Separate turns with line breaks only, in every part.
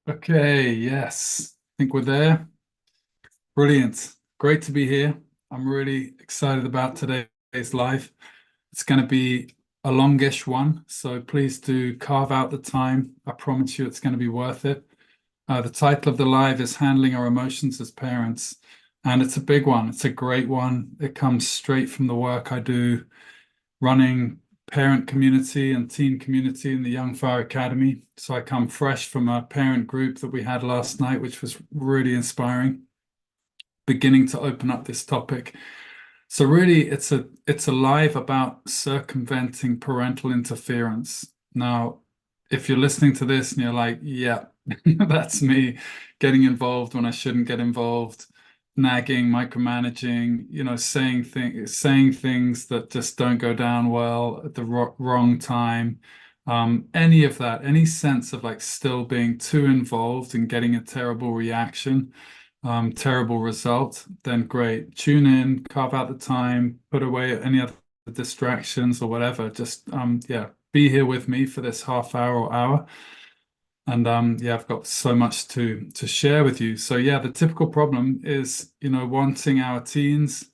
Okay, yes. I think we're there. Brilliant. Great to be here. I'm really excited about today's live. It's going to be a longish one, so please do carve out the time. I promise you it's going to be worth it. The title of the live is Handling Our Emotions as Parents, and it's a big one. It's a great one. It comes straight from the work I do running parent community and teen community in the Young Fire Academy. So I come fresh from a parent group that we had last night, which was really inspiring, beginning to open up this topic. So really it's a live about circumventing parental interference. Now, if you're listening to this and you're like, yeah, that's me getting involved when I shouldn't get involved, nagging, micromanaging, saying things that just don't go down well at the wrong time. Any of that, any sense of like still being too involved and getting a terrible reaction, terrible result, then great. Tune in, carve out the time, put away any other distractions or whatever. Just yeah, be here with me for this half hour or hour. And yeah, I've got so much to share with you. So yeah, the typical problem is, wanting our teens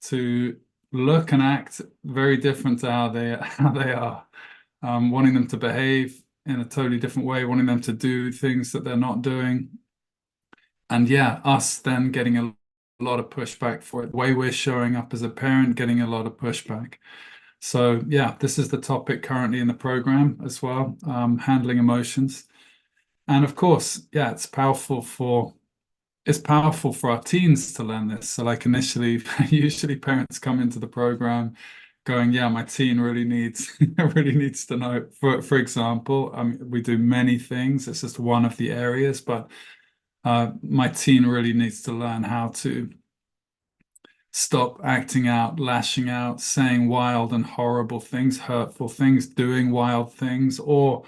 to look and act very different to how they how they are. Wanting them to behave in a totally different way, wanting them to do things that they're not doing. And yeah, us then getting a lot of pushback for it. The way we're showing up as a parent, getting a lot of pushback. So yeah, this is the topic currently in the program as well, handling emotions. And of course, yeah, it's powerful for our teens to learn this. So like initially, usually parents come into the program going, yeah, my teen really needs really needs to know. For example, we do many things. It's just one of the areas, but my teen really needs to learn how to stop acting out, lashing out, saying wild and horrible things, hurtful things, doing wild things, or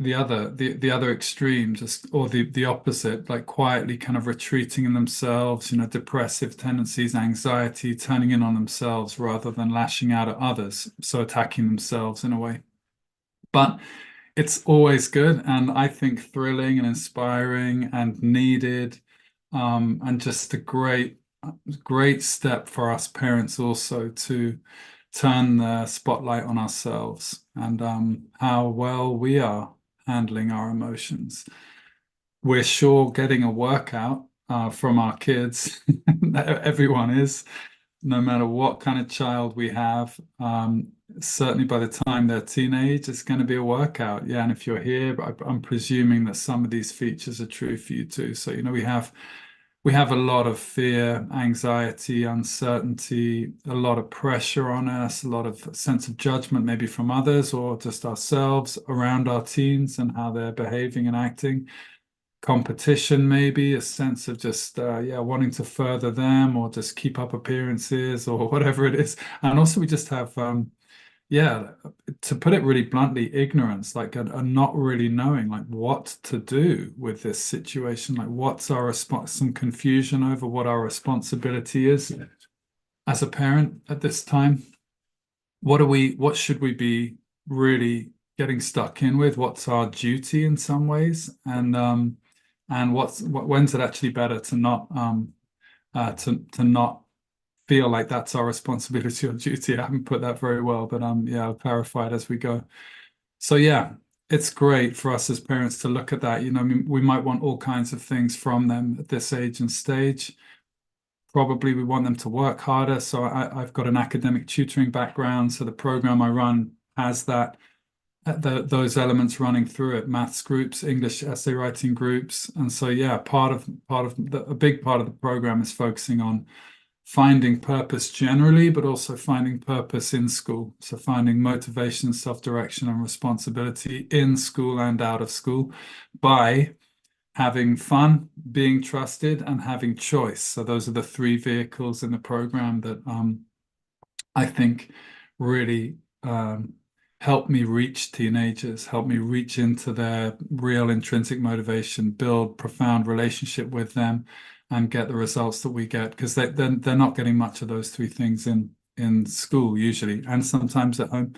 the other extreme, just or the opposite, like quietly kind of retreating in themselves, depressive tendencies, anxiety, turning in on themselves rather than lashing out at others, so attacking themselves in a way. But it's always good and I think thrilling and inspiring and needed, and just a great step for us parents also to turn the spotlight on ourselves and how well we are handling our emotions. We're sure getting a workout from our kids. Everyone is, no matter what kind of child we have. Certainly by the time they're teenage, it's going to be a workout. Yeah, and if you're here, I'm presuming that some of these features are true for you too. So, we have a lot of fear, anxiety, uncertainty, a lot of pressure on us, a lot of sense of judgment, maybe from others or just ourselves around our teens and how they're behaving and acting. Competition, maybe a sense of just yeah, wanting to further them or just keep up appearances or whatever it is. And also we just have yeah, to put it really bluntly, ignorance, like a not really knowing like what to do with this situation, like what's our response, some confusion over what our responsibility is as a parent at this time. What should we be really getting stuck in with? What's our duty in some ways? And when's it actually better to not feel like that's our responsibility or duty. I haven't put that very well, but yeah, I'll clarify it as we go. So yeah, it's great for us as parents to look at that. I mean, we might want all kinds of things from them at this age and stage. Probably we want them to work harder. So I've got an academic tutoring background, so the program I run has that those elements running through it: maths groups, English essay writing groups, and so yeah, a big part of the program is focusing on finding purpose generally, but also finding purpose in school. So finding motivation, self-direction, and responsibility in school and out of school by having fun, being trusted, and having choice. So those are the three vehicles in the program that I think really help me reach teenagers, help me reach into their real intrinsic motivation, build profound relationship with them, and get the results that we get because they're not getting much of those three things in school usually, and sometimes at home.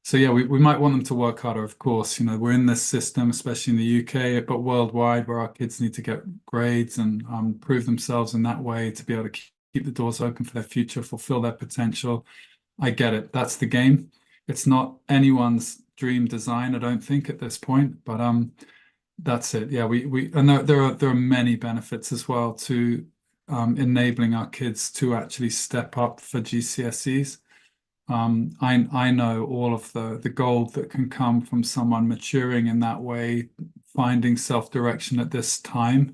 So yeah, we might want them to work harder, of course. We're in this system, especially in the UK, but worldwide, where our kids need to get grades and prove themselves in that way to be able to keep the doors open for their future, fulfill their potential. I get it. That's the game. It's not anyone's dream design, I don't think, at this point, but that's it. Yeah, we and there are many benefits as well to enabling our kids to actually step up for GCSEs. I know all of the gold that can come from someone maturing in that way, finding self-direction at this time,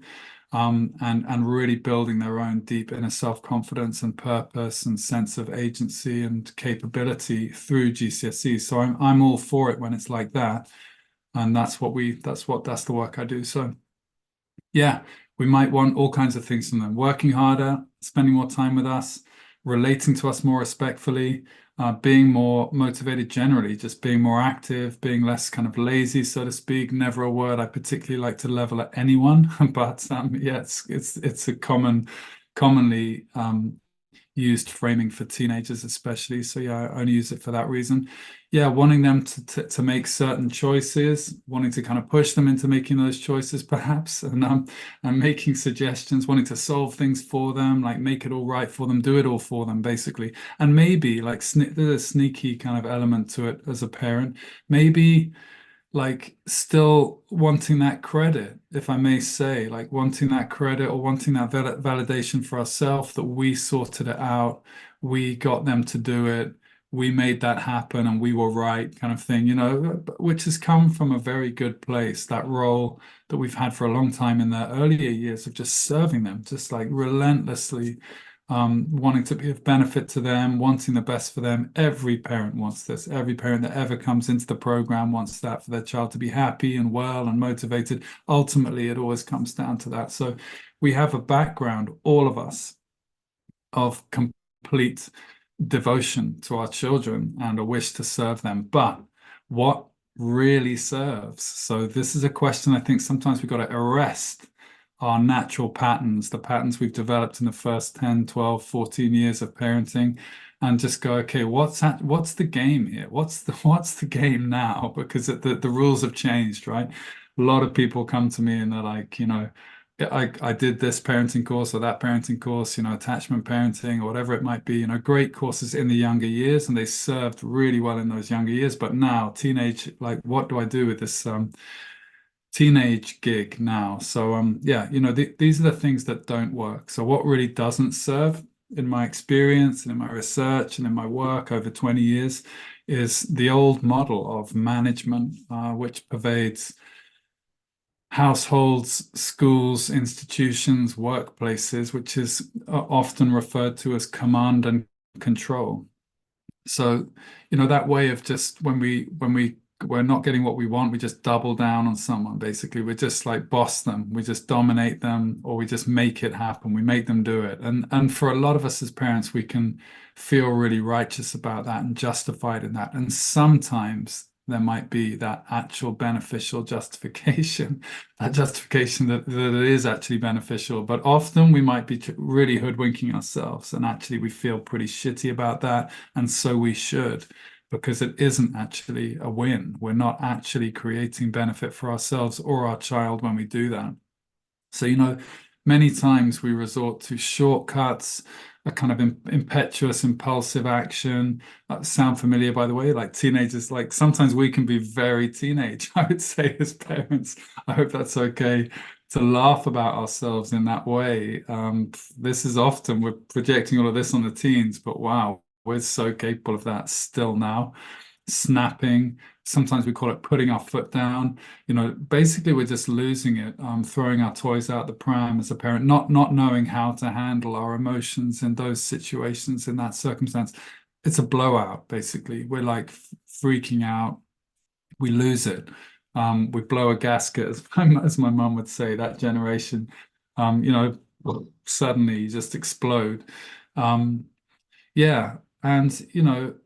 and really building their own deep inner self-confidence and purpose and sense of agency and capability through GCSEs. So I'm all for it when it's like that, and that's the work I do. So yeah, we might want all kinds of things from them. Working harder, spending more time with us, relating to us more respectfully, being more motivated generally, just being more active, being less kind of lazy, so to speak. Never a word I particularly like to level at anyone, but yeah, it's a commonly used framing for teenagers especially. So yeah, I only use it for that reason. Yeah, wanting them to make certain choices, wanting to kind of push them into making those choices perhaps, and making suggestions, wanting to solve things for them, like make it all right for them, do it all for them basically. And maybe like there's a sneaky kind of element to it as a parent. Maybe like still wanting that credit, if I may say, like wanting that credit or wanting that validation for ourselves that we sorted it out, we got them to do it, we made that happen and we were right, kind of thing, which has come from a very good place, that role that we've had for a long time in the earlier years of just serving them, just like relentlessly wanting to be of benefit to them, wanting the best for them. Every parent wants this. Every parent that ever comes into the program wants that for their child to be happy and well and motivated. Ultimately, it always comes down to that. So we have a background, all of us, of complete devotion to our children and a wish to serve them. But what really serves? So this is a question I think sometimes we've got to arrest our natural patterns, the patterns we've developed in the first 10, 12, 14 years of parenting, and just go, okay, what's the game here? What's the game now? Because the rules have changed, right? A lot of people come to me and they're like, I did this parenting course or that parenting course, attachment parenting or whatever it might be, great courses in the younger years, and they served really well in those younger years. But now, teenage, like, what do I do with this teenage gig now? So yeah, these are the things that don't work. So what really doesn't serve, in my experience and in my research and in my work over 20 years, is the old model of management, which pervades households, schools, institutions, workplaces, which is often referred to as command and control. So, that way of just we're not getting what we want, we just double down on someone, basically. We just like boss them, we just dominate them, or we just make it happen. We make them do it. And for a lot of us as parents, we can feel really righteous about that and justified in that. And sometimes there might be that actual beneficial justification, that justification that it is actually beneficial. But often we might be really hoodwinking ourselves, and actually we feel pretty shitty about that. And so we should, because it isn't actually a win. We're not actually creating benefit for ourselves or our child when we do that. So, many times we resort to shortcuts, a kind of impetuous, impulsive action. Sound familiar, by the way? Like teenagers, like sometimes we can be very teenage, I would say, as parents. I hope that's okay to laugh about ourselves in that way. This is often, we're projecting all of this on the teens, but wow, we're so capable of that still now. Snapping, sometimes we call it putting our foot down. Basically we're just losing it, throwing our toys out the pram as a parent, not knowing how to handle our emotions in those situations, in that circumstance. It's a blowout, basically. We're like freaking out. We lose it. We blow a gasket, as my mum would say, that generation. Suddenly you just explode. Um, yeah, and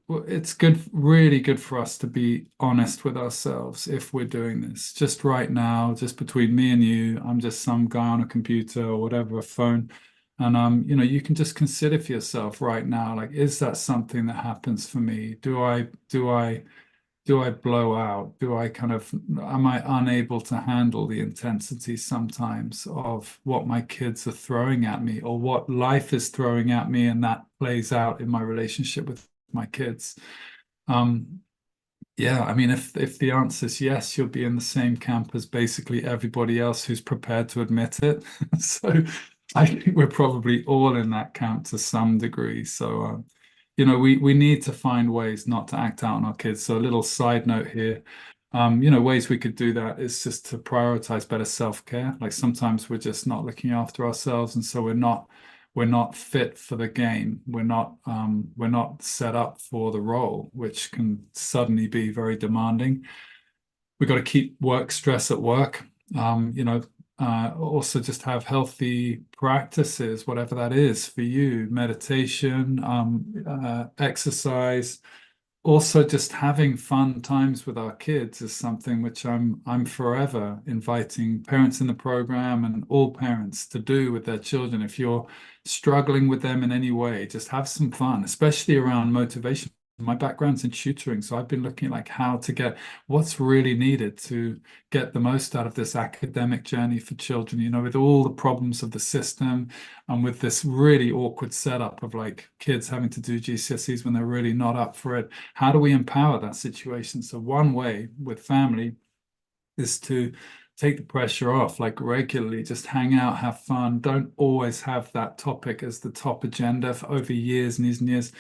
it's good, really good for us to be honest with ourselves if we're doing this. Just right now, just between me and you, I'm just some guy on a computer or whatever, a phone. And you can just consider for yourself right now, like, is that something that happens for me? Do I do I blow out? Do I kind of, am I unable to handle the intensity sometimes of what my kids are throwing at me or what life is throwing at me, and that plays out in my relationship with my kids? Um, yeah, I mean, if the answer is yes, you'll be in the same camp as basically everybody else who's prepared to admit it. So I think we're probably all in that camp to some degree. So we need to find ways not to act out on our kids. So a little side note here, ways we could do that is just to prioritize better self-care. Like sometimes we're just not looking after ourselves, and so we're not fit for the game. We're not set up for the role, which can suddenly be very demanding. We've got to keep work stress at work. Also just have healthy practices, whatever that is for you, meditation, exercise, also just having fun times with our kids is something which I'm forever inviting parents in the program and all parents to do with their children. If you're struggling with them in any way, just have some fun, especially around motivation. My background's in tutoring, so I've been looking at like how to get what's really needed to get the most out of this academic journey for children, with all the problems of the system and with this really awkward setup of like kids having to do GCSEs when they're really not up for it. How do we empower that situation? So one way with family is to take the pressure off, like regularly just hang out, have fun. Don't always have that topic as the top agenda for over years and years and years.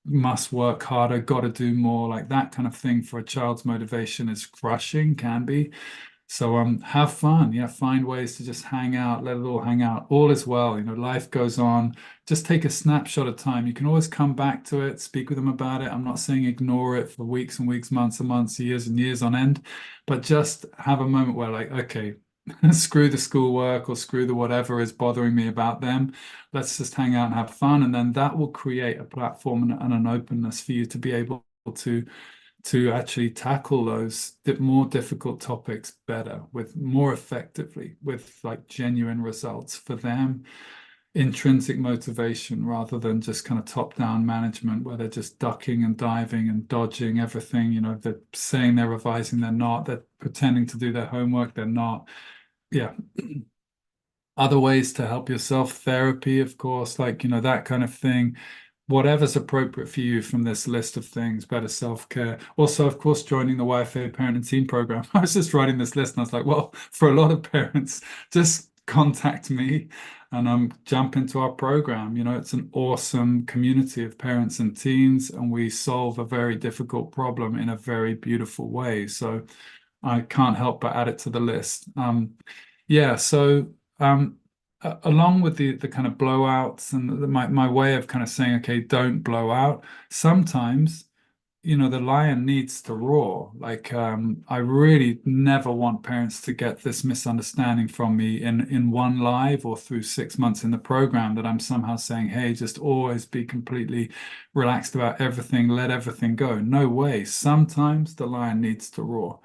Must work harder, got to do more, like that kind of thing for a child's motivation is crushing, can be. So have fun. Yeah, find ways to just hang out, let it all hang out. All is well. Life goes on. Just take a snapshot of time. You can always come back to it, speak with them about it. I'm not saying ignore it for weeks and weeks, months and months, years and years on end, but just have a moment where like, okay, screw the schoolwork or screw the whatever is bothering me about them. Let's just hang out and have fun. And then that will create a platform and an openness for you to be able to actually tackle those more difficult topics better, with more effectively, with like genuine results for them, intrinsic motivation rather than just kind of top-down management where they're just ducking and diving and dodging everything. They're saying they're revising, they're not. They're pretending to do their homework, they're not. Yeah. Other ways to help yourself, therapy, of course, like, that kind of thing. Whatever's appropriate for you from this list of things, better self-care. Also, of course, joining the YFA Parent and Teen Program. I was just writing this list and I was like, well, for a lot of parents, just contact me and jump into our program. It's an awesome community of parents and teens, and we solve a very difficult problem in a very beautiful way. So I can't help but add it to the list. Yeah, so along with the kind of blowouts and my way of kind of saying, okay, don't blow out. Sometimes, the lion needs to roar. Like I really never want parents to get this misunderstanding from me in one live or through 6 months in the program that I'm somehow saying, hey, just always be completely relaxed about everything, let everything go. No way. Sometimes the lion needs to roar.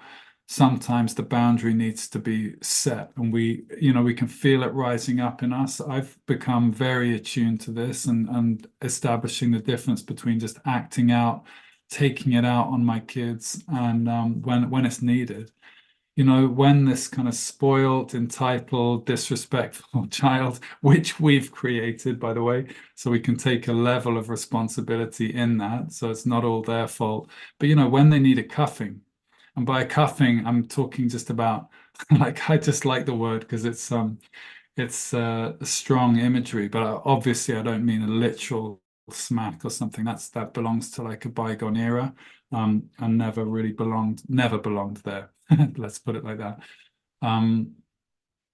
Sometimes the boundary needs to be set, and we can feel it rising up in us. I've become very attuned to this and establishing the difference between just acting out, taking it out on my kids, and when it's needed. When this kind of spoiled, entitled, disrespectful child, which we've created, by the way, so we can take a level of responsibility in that, so it's not all their fault. But when they need a cuffing, and by cuffing, I'm talking just about like I just like the word because it's strong imagery, but obviously I don't mean a literal smack or something. That belongs to like a bygone era, and never belonged there. Let's put it like that. Um,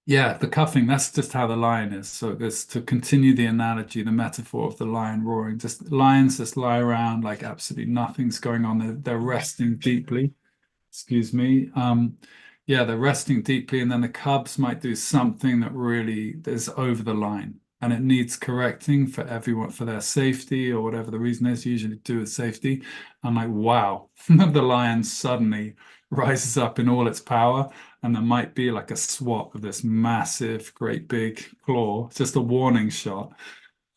yeah, the cuffing, that's just how the lion is. So there's to continue the analogy, the metaphor of the lion roaring. Just lions just lie around like absolutely nothing's going on. They're resting deeply. Excuse me. Yeah, they're resting deeply, and then the cubs might do something that really is over the line, and it needs correcting for everyone, for their safety or whatever the reason is, usually to do with safety. I'm like, wow, the lion suddenly rises up in all its power, and there might be like a swat of this massive, great big claw, just a warning shot.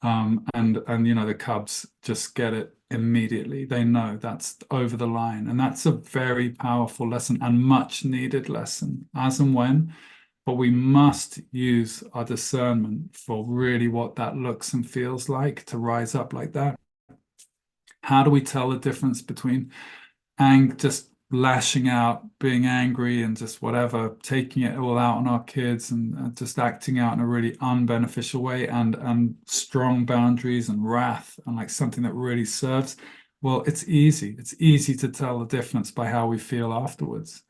And the cubs just get it immediately. They know that's over the line, and that's a very powerful lesson and much needed lesson as and when. But we must use our discernment for really what that looks and feels like to rise up like that. How do we tell the difference between just lashing out, being angry, and just whatever, taking it all out on our kids and just acting out in a really unbeneficial way, and strong boundaries and wrath and like something that really serves? Well, it's easy. It's easy to tell the difference by how we feel afterwards.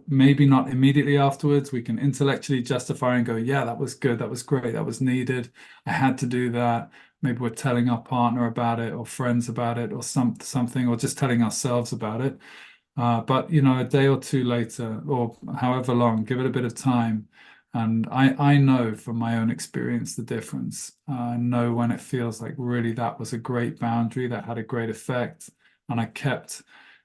Maybe not immediately afterwards. We can intellectually justify and go, yeah, that was good, that was great, that was needed. I had to do that. Maybe we're telling our partner about it or friends about it or something, or just telling ourselves about it. But a day or two later, or however long, give it a bit of time. And I know from my own experience the difference. I know when it feels like really that was a great boundary that had a great effect, and I kept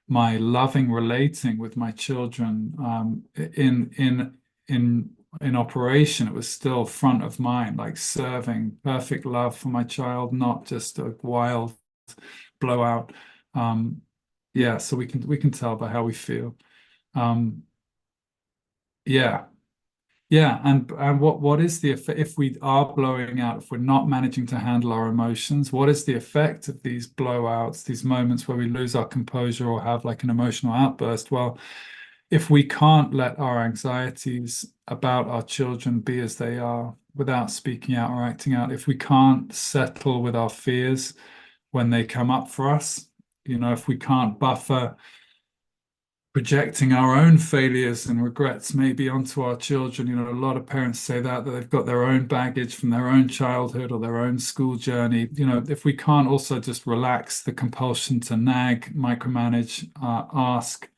my loving relating with my children in operation. It was still front of mind, like serving perfect love for my child, not just a wild blowout. Um, yeah, so we can tell by how we feel. Um, yeah, yeah, and what is the effect if we are blowing out, if we're not managing to handle our emotions? What is the effect of these blowouts, these moments where we lose our composure or have like an emotional outburst? Well, if we can't let our anxieties about our children be as they are without speaking out or acting out, if we can't settle with our fears when they come up for us, if we can't buffer projecting our own failures and regrets maybe onto our children. A lot of parents say that they've got their own baggage from their own childhood or their own school journey. If we can't also just relax the compulsion to nag, micromanage, ask,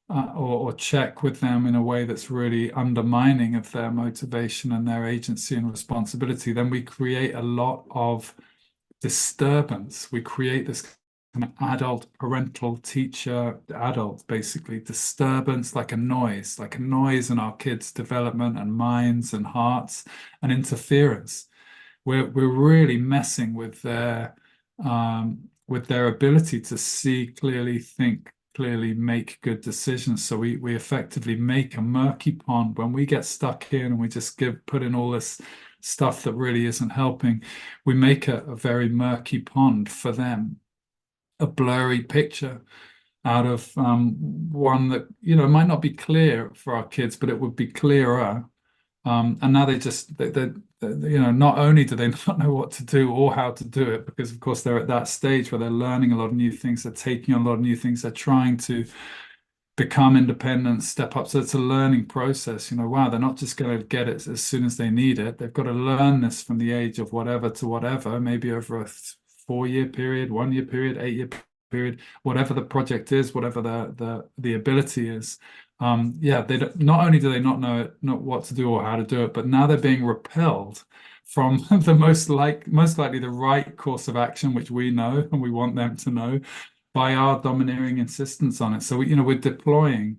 or check with them in a way that's really undermining of their motivation and their agency and responsibility, then we create a lot of disturbance. We create this kind of adult, parental, teacher, adult, basically disturbance, like a noise in our kids' development and minds and hearts, and interference. We're really messing with their ability to see clearly, think clearly, make good decisions. So we effectively make a murky pond when we get stuck in and we just put in all this stuff that really isn't helping. We make a very murky pond for them, a blurry picture out of one that might not be clear for our kids, but it would be clearer. And now not only do they not know what to do or how to do it, because of course they're at that stage where they're learning a lot of new things, they're taking on a lot of new things, they're trying to become independent, step up. So it's a learning process. Wow, they're not just going to get it as soon as they need it. They've got to learn this from the age of whatever to whatever, maybe over a 4-year period, 1-year period, 8-year period, whatever the project is, whatever the ability is. Yeah, not only do they not know not what to do or how to do it, but now they're being repelled from the most likely the right course of action, which we know and we want them to know, by our domineering insistence on it. So we're deploying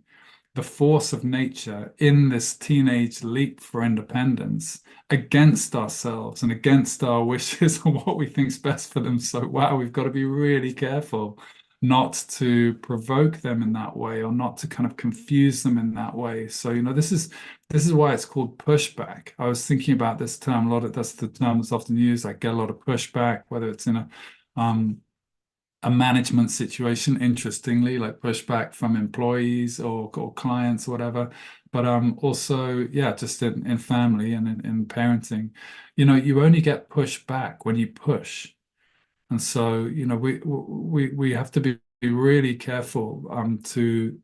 the force of nature in this teenage leap for independence against ourselves and against our wishes and what we think's best for them. So wow, we've got to be really careful not to provoke them in that way or not to kind of confuse them in that way. So this is why it's called pushback. I was thinking about this term a lot. That's the term that's often used. I get a lot of pushback, whether it's in a management situation, interestingly, like pushback from employees or clients or whatever. But also, yeah, just in family and in parenting, you only get pushback when you push. And so, we have to be really careful to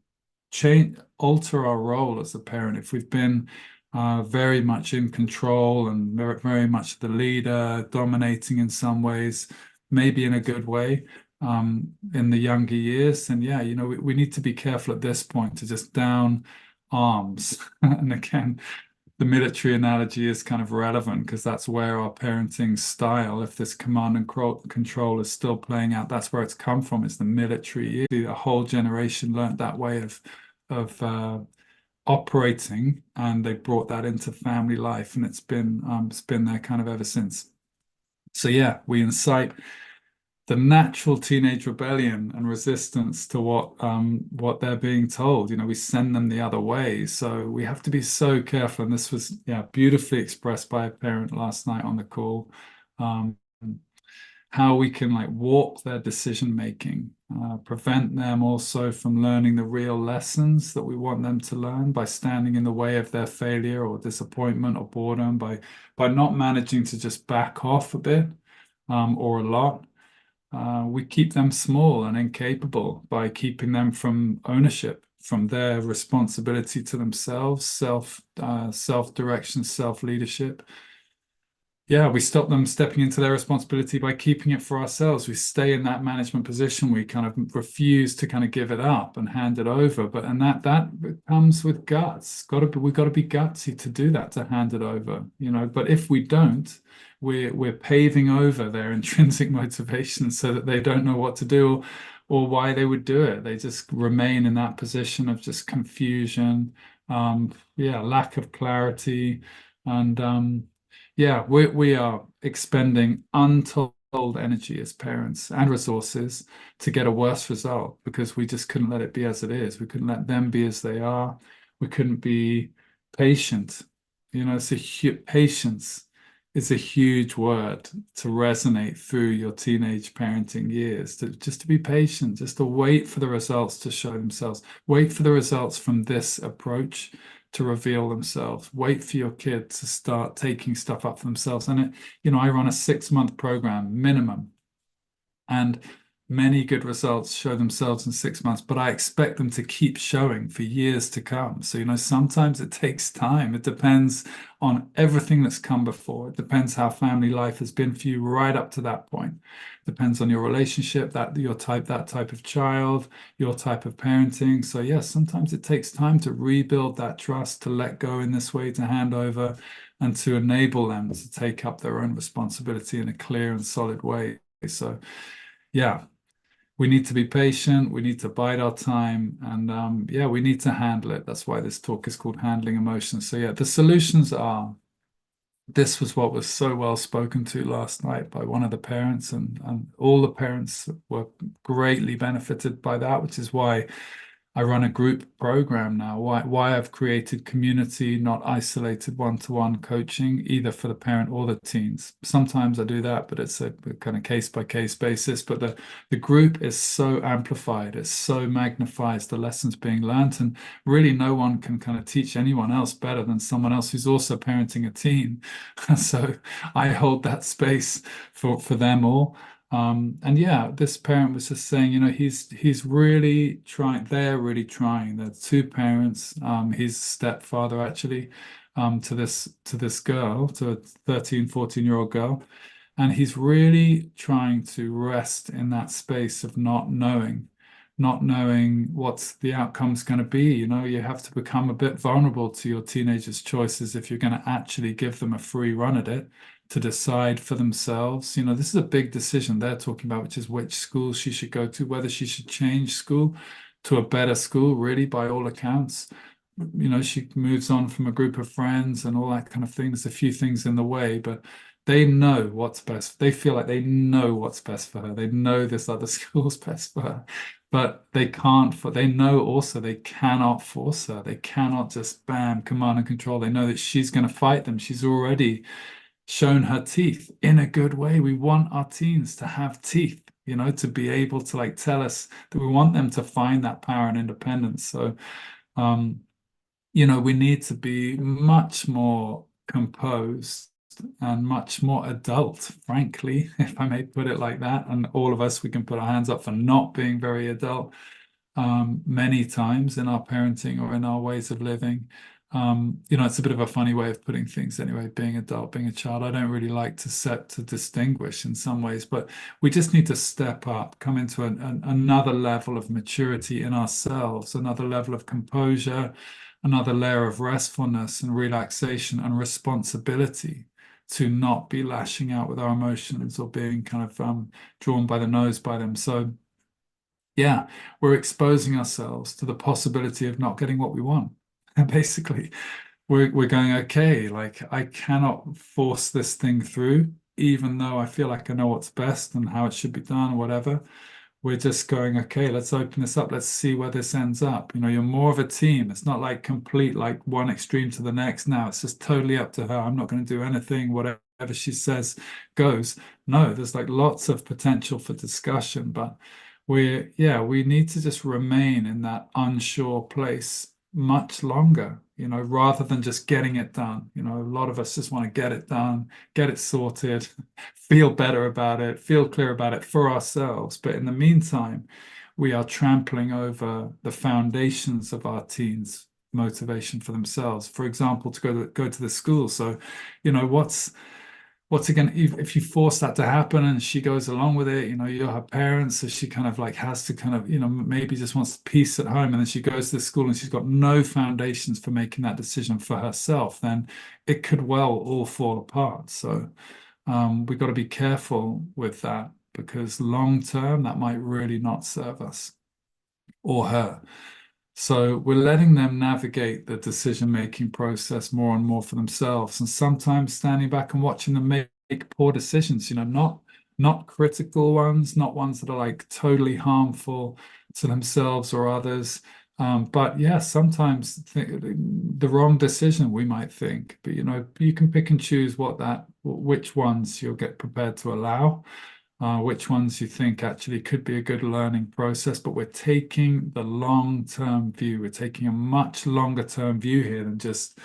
alter our role as a parent. If we've been very much in control and very much the leader, dominating in some ways, maybe in a good way, in the younger years, then yeah, we need to be careful at this point to just down arms. And again, the military analogy is kind of relevant because that's where our parenting style, if this command and control is still playing out, that's where it's come from. It's the military. The whole generation learned that way of operating, and they brought that into family life, and it's been there kind of ever since. So yeah, we incite the natural teenage rebellion and resistance to what they're being told. You know, we send them the other way. So we have to be so careful. And this was, yeah, beautifully expressed by a parent last night on the call. Um, how we can like warp their decision making, prevent them also from learning the real lessons that we want them to learn by standing in the way of their failure or disappointment or boredom, by not managing to just back off a bit, or a lot. We keep them small and incapable by keeping them from ownership, from their responsibility to themselves, self-direction, self-leadership. Yeah, we stop them stepping into their responsibility by keeping it for ourselves. We stay in that management position. We kind of refuse to kind of give it up and hand it over. But and that comes with guts. We've got to be gutsy to do that, to hand it over, you know. But if we don't, we're paving over their intrinsic motivation so that they don't know what to do or why they would do it. They just remain in that position of just confusion, yeah, lack of clarity, and yeah, we are expending untold energy as parents and resources to get a worse result because we just couldn't let it be as it is. We couldn't let them be as they are. We couldn't be patient. You know, patience is a huge word to resonate through your teenage parenting years. To just to be patient, just to wait for the results to show themselves. Wait for the results from this approach to reveal themselves. Wait for your kid to start taking stuff up for themselves. And you know, I run a 6-month program minimum, and many good results show themselves in 6 months, but I expect them to keep showing for years to come. So, you know, sometimes it takes time. It depends on everything that's come before. It depends how family life has been for you right up to that point. Depends on your relationship, that type of child, your type of parenting. So yes, sometimes it takes time to rebuild that trust, to let go in this way, to hand over, and to enable them to take up their own responsibility in a clear and solid way. So yeah, we need to be patient. We need to bide our time, and yeah, we need to handle it. That's why this talk is called Handling Emotions. So yeah, the solutions are. This was what was so well spoken to last night by one of the parents, and all the parents were greatly benefited by that, which is why I run a group program now. Why I've created community, not isolated one-to-one coaching, either for the parent or the teens. Sometimes I do that, but it's a kind of case-by-case basis. But the group is so amplified, it so magnifies the lessons being learned, and really no one can kind of teach anyone else better than someone else who's also parenting a teen. So I hold that space for them all. And yeah, this parent was just saying, you know, he's really trying, they're really trying. They're two parents, his stepfather actually, to this girl, to a 13, 14-year-old girl. And he's really trying to rest in that space of not knowing what the outcome's going to be. You know, you have to become a bit vulnerable to your teenagers' choices if you're going to actually give them a free run at it to decide for themselves. You know, this is a big decision they're talking about, which is which school she should go to, whether she should change school to a better school, really, by all accounts. You know, she moves on from a group of friends and all that kind of thing. There's a few things in the way, but they know what's best. They feel like they know what's best for her. They know this other school's best for her, but they can't. They know also they cannot force her. They cannot just bam, command and control. They know that she's going to fight them. She's already shown her teeth in a good way. We want our teens to have teeth, you know, to be able to like tell us that we want them to find that power and independence. So, um, you know, we need to be much more composed and much more adult, frankly, if I may put it like that. And all of us, we can put our hands up for not being very adult, many times in our parenting or in our ways of living. You know, it's a bit of a funny way of putting things anyway, being adult, being a child. I don't really like to distinguish in some ways, but we just need to step up, come into another level of maturity in ourselves, another level of composure, another layer of restfulness and relaxation and responsibility to not be lashing out with our emotions or being kind of drawn by the nose by them. So yeah, we're exposing ourselves to the possibility of not getting what we want. And basically, we're going, okay, like I cannot force this thing through. even though I feel like I know what's best and how it should be done or whatever. We're just going, okay, let's open this up. Let's see where this ends up. You're more of a team. It's not like complete, like one extreme to the next. Now it's just totally up to her. I'm not going to do anything. Whatever she says goes. No, there's like lots of potential for discussion, but yeah, we need to just remain in that unsure place much longer, rather than just getting it done. A lot of us just want to get it done, get it sorted, feel better about it, feel clear about it for ourselves. But in the meantime, we are trampling over the foundations of our teens' motivation for themselves. For example, to go to the school. So, what's it going to, if you force that to happen and she goes along with it, you're her parents, so she kind of like has to kind of, maybe just wants peace at home, and then she goes to the school and she's got no foundations for making that decision for herself, then it could well all fall apart. So we've got to be careful with that, because long term that might really not serve us or her. So we're letting them navigate the decision-making process more and more for themselves, and sometimes standing back and watching them make poor decisions, not critical ones, not ones that are like totally harmful to themselves or others. But yeah, sometimes the wrong decision, we might think, but you can pick and choose which ones you'll get prepared to allow, which ones you think actually could be a good learning process. But we're taking the long-term view. We're taking a much longer-term view here than just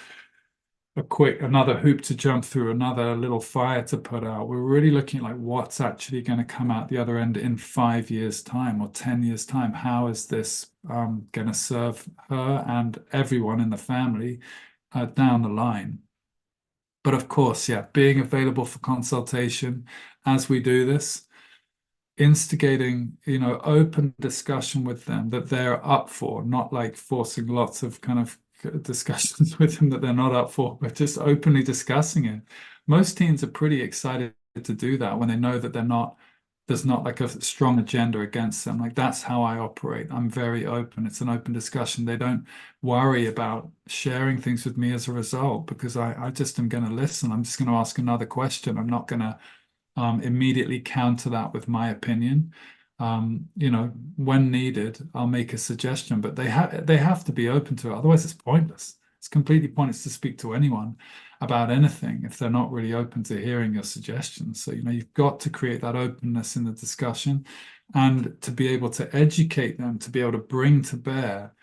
another hoop to jump through, another little fire to put out. We're really looking at like what's actually going to come out the other end in 5 years' time or 10 years' time. How is this going to serve her and everyone in the family down the line? But of course, yeah, being available for consultation as we do this, instigating, open discussion with them that they're up for, not like forcing lots of kind of discussions with them that they're not up for, but just openly discussing it. Most teens are pretty excited to do that when they know that there's not like a strong agenda against them. Like that's how I operate. I'm very open. It's an open discussion. They don't worry about sharing things with me as a result, because I just am going to listen. I'm just going to ask another question. I'm not going to immediately counter that with my opinion. When needed, I'll make a suggestion, but they have to be open to it. Otherwise, it's pointless. It's completely pointless to speak to anyone about anything if they're not really open to hearing your suggestions. So, you've got to create that openness in the discussion, and to be able to educate them, to be able to bring to bear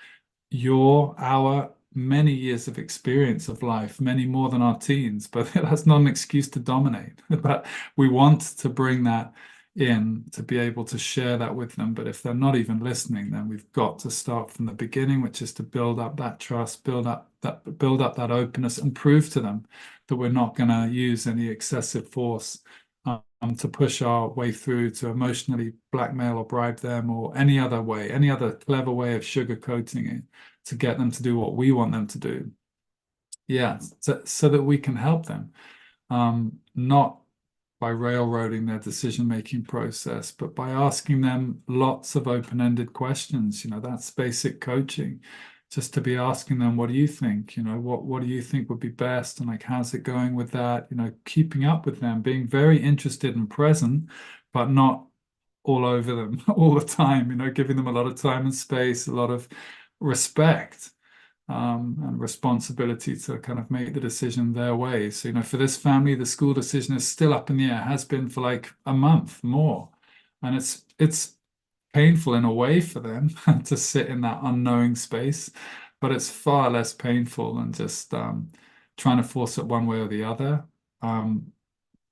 our many years of experience of life, many more than our teens, but that's not an excuse to dominate. But we want to bring that in to be able to share that with them. But if they're not even listening, then we've got to start from the beginning, which is to build up that trust, build up that openness, and prove to them that we're not going to use any excessive force to push our way through, to emotionally blackmail or bribe them, or any other way, any other clever way of sugarcoating it to get them to do what we want them to do. Yeah, so that we can help them, not by railroading their decision-making process, but by asking them lots of open-ended questions. That's basic coaching. Just to be asking them, what do you think? What do you think would be best? And like, how's it going with that? Keeping up with them, being very interested and present, but not all over them all the time, giving them a lot of time and space, a lot of respect, and responsibility to kind of make the decision their way. So, for this family, the school decision is still up in the air, has been for like a month more. And it's painful in a way for them to sit in that unknowing space, but it's far less painful than just trying to force it one way or the other.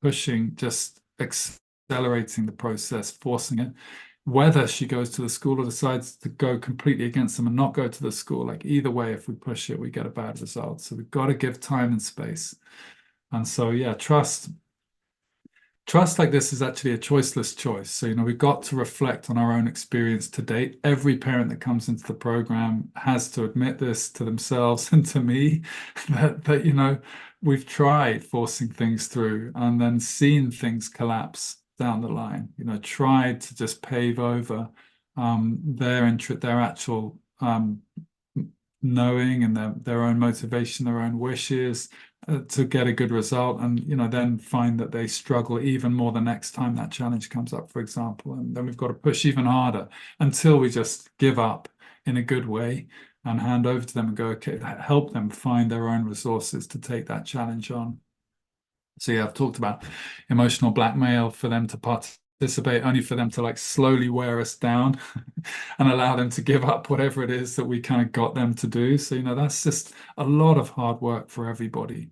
Pushing, just accelerating the process, forcing it. Whether she goes to the school or decides to go completely against them and not go to the school, like either way, if we push it, we get a bad result. So we've got to give time and space. And so, yeah, trust like this is actually a choiceless choice. So, we've got to reflect on our own experience to date. Every parent that comes into the program has to admit this to themselves and to me, that we've tried forcing things through and then seen things collapse down the line, tried to just pave over their actual knowing and their own motivation, their own wishes, to get a good result, and then find that they struggle even more the next time that challenge comes up, for example. And then we've got to push even harder until we just give up in a good way and hand over to them and go, okay, help them find their own resources to take that challenge on. So yeah, I've talked about emotional blackmail for them to participate, only for them to like slowly wear us down and allow them to give up whatever it is that we kind of got them to do. So, that's just a lot of hard work for everybody.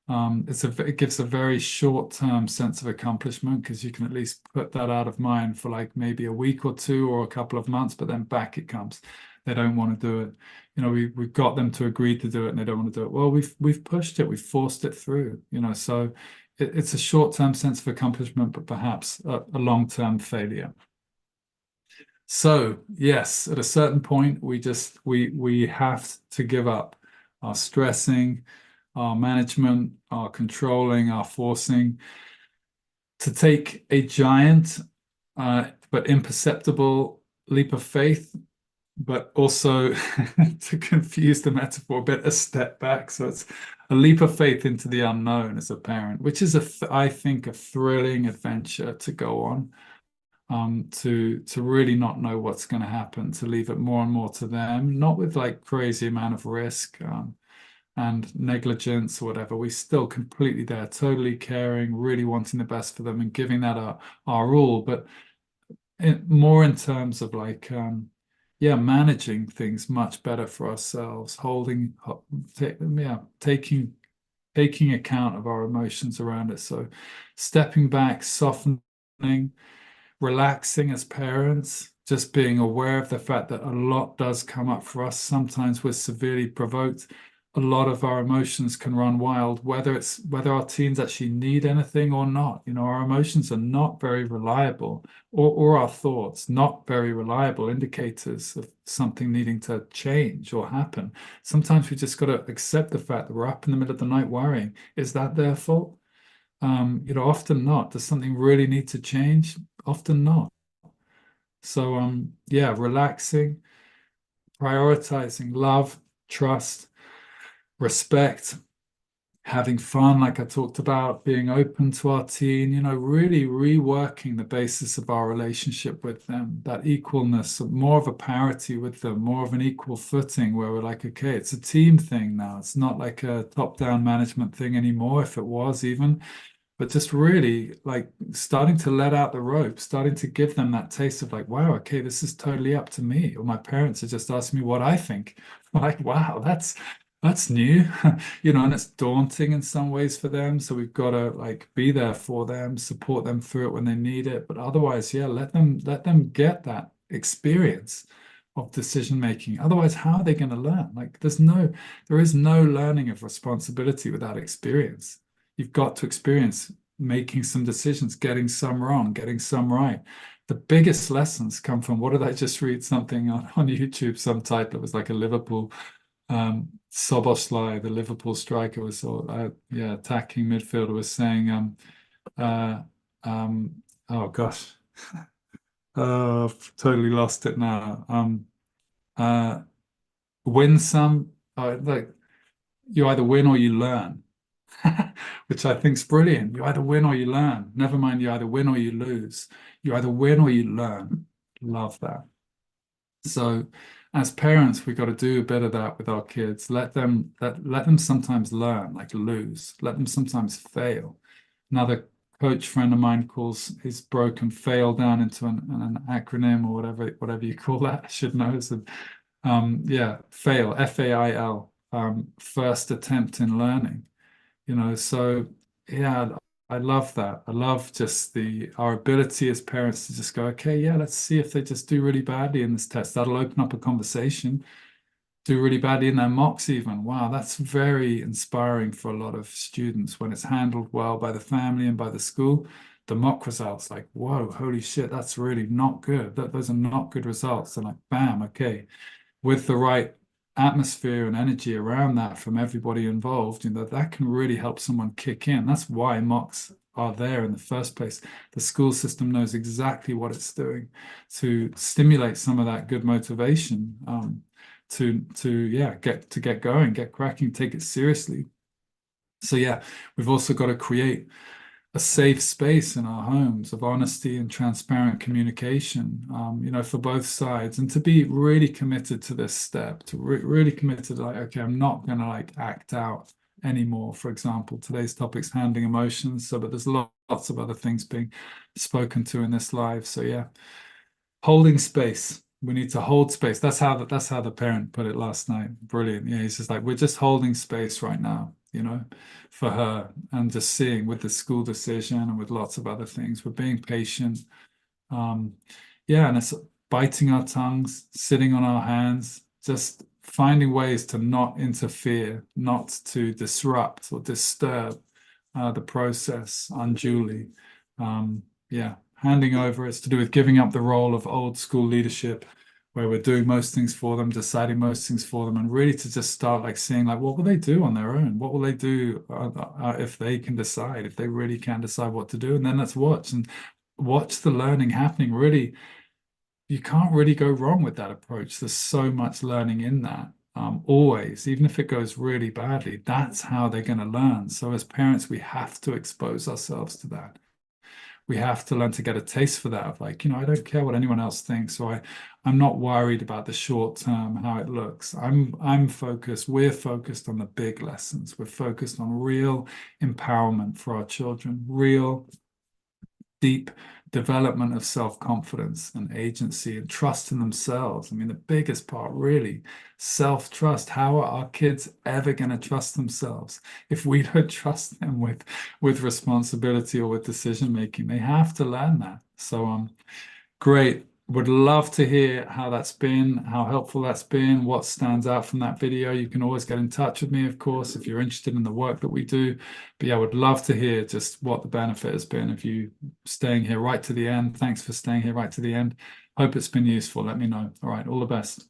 It gives a very short-term sense of accomplishment because you can at least put that out of mind for like maybe a week or two or a couple of months, but then back it comes. They don't want to do it. We've got them to agree to do it and they don't want to do it. Well, we've pushed it, we've forced it through, so it's a short-term sense of accomplishment, but perhaps a long-term failure. So yes, at a certain point, we have to give up our stressing, our management, our controlling, our forcing, to take a giant but imperceptible leap of faith, but also to confuse the metaphor a bit, a step back. So it's a leap of faith into the unknown as a parent, which is I think a thrilling adventure to go on. To really not know what's going to happen, to leave it more and more to them, not with like crazy amount of risk and negligence or whatever. We're still completely there, totally caring, really wanting the best for them and giving that our all, but more in terms of like yeah, managing things much better for ourselves, taking account of our emotions around it. So stepping back, softening, relaxing as parents, just being aware of the fact that a lot does come up for us. Sometimes we're severely provoked. A lot of our emotions can run wild, whether our teens actually need anything or not. Our emotions are not very reliable, or our thoughts, not very reliable indicators of something needing to change or happen. Sometimes we just got to accept the fact that we're up in the middle of the night worrying. Is that their fault? Often not. Does something really need to change? Often not. So, yeah, relaxing, prioritizing love, trust, respect, having fun, like I talked about, being open to our teen, really reworking the basis of our relationship with them, that equalness, more of a parity with them, more of an equal footing where we're like, okay, it's a team thing now. It's not like a top-down management thing anymore, if it was even. But just really like starting to let out the rope, starting to give them that taste of like, wow, okay, this is totally up to me. Or my parents are just asking me what I think. Like, wow, that's new, and it's daunting in some ways for them. So we've got to like be there for them, support them through it when they need it. But otherwise, yeah, let them get that experience of decision making. Otherwise, how are they going to learn? Like, there is no learning of responsibility without experience. You've got to experience making some decisions, getting some wrong, getting some right. The biggest lessons come from, what did I just read something on YouTube, some title, it was like a Liverpool Soboslai, the Liverpool striker, was yeah, attacking midfielder, was saying uh oh gosh, totally lost it now. Uh win some, like, you either win or you learn. Which I think is brilliant. You either win or you learn. Never mind, you either win or you lose. You either win or you learn. Love that. So, as parents, we've got to do a bit of that with our kids. Let them sometimes learn, like lose. Let them sometimes fail. Another coach friend of mine calls his broken fail down into an acronym, or whatever you call that. I should know. So, yeah, fail, FAIL, first attempt in learning. So yeah, I love that. I love just our ability as parents to just go, okay, yeah, let's see if they just do really badly in this test. That'll open up a conversation. Do really badly in their mocks even. Wow, that's very inspiring for a lot of students when it's handled well by the family and by the school. The mock results, like, whoa, holy shit, that's really not good. Those are not good results. And like, bam, okay, with the right atmosphere and energy around that from everybody involved, that can really help someone kick in. That's why mocks are there in the first place. The school system knows exactly what it's doing to stimulate some of that good motivation, to yeah, get going, get cracking, take it seriously. So yeah, we've also got to create a safe space in our homes of honesty and transparent communication, for both sides, and to be really committed to this step, to really committed, like, okay, I'm not going to like act out anymore. For example, today's topic's handling emotions, so but there's lots of other things being spoken to in this live. So yeah, holding space. We need to hold space. That's how the parent put it last night. Brilliant. Yeah, he's just like, we're just holding space right now, for her, and just seeing with the school decision and with lots of other things. We're being patient. Um, yeah, and it's biting our tongues, sitting on our hands, just finding ways to not interfere, not to disrupt or disturb the process unduly. Yeah, handing over, it's to do with giving up the role of old school leadership, where we're doing most things for them, deciding most things for them, and really to just start like seeing like what will they do on their own? What will they do if they can decide, if they really can decide what to do? And then let's watch and watch the learning happening. Really, you can't really go wrong with that approach. There's so much learning in that. Always, even if it goes really badly, that's how they're going to learn. So as parents, we have to expose ourselves to that. We have to learn to get a taste for that of like, I don't care what anyone else thinks. So I'm not worried about the short term, how it looks. I'm focused, we're focused on the big lessons. We're focused on real empowerment for our children, real deep development of self-confidence and agency and trust in themselves. I mean, the biggest part, really, self-trust. How are our kids ever going to trust themselves if we don't trust them with responsibility or with decision making? They have to learn that. So great. Would love to hear how that's been, how helpful that's been, what stands out from that video. You can always get in touch with me, of course, if you're interested in the work that we do. But yeah, I would love to hear just what the benefit has been of you staying here right to the end. Thanks for staying here right to the end. Hope it's been useful. Let me know. All right, all the best.